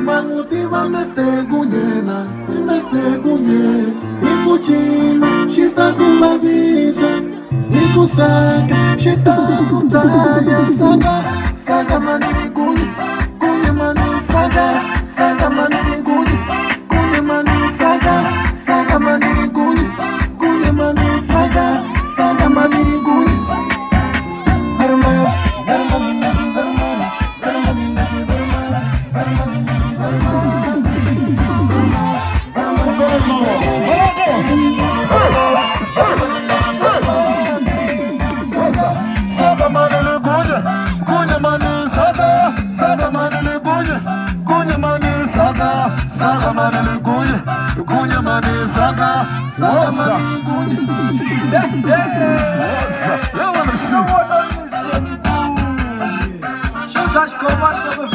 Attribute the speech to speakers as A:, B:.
A: Mangutiva meste gunyena, meste gunye. Ikuchina, shita kumabisa. Ikusaka, shita kutaya. Saga manini gunye, gunye mani saga manini gunye, gunye mani saga manini gunye, gunye mani saga manini gunye. Saga manini gunye, gunye mani saga manini gunye, gunye mani saga manini gunye, gunye mani saga manini gunye. Eu wanna shoot.
B: Що Сашко, бачите, ви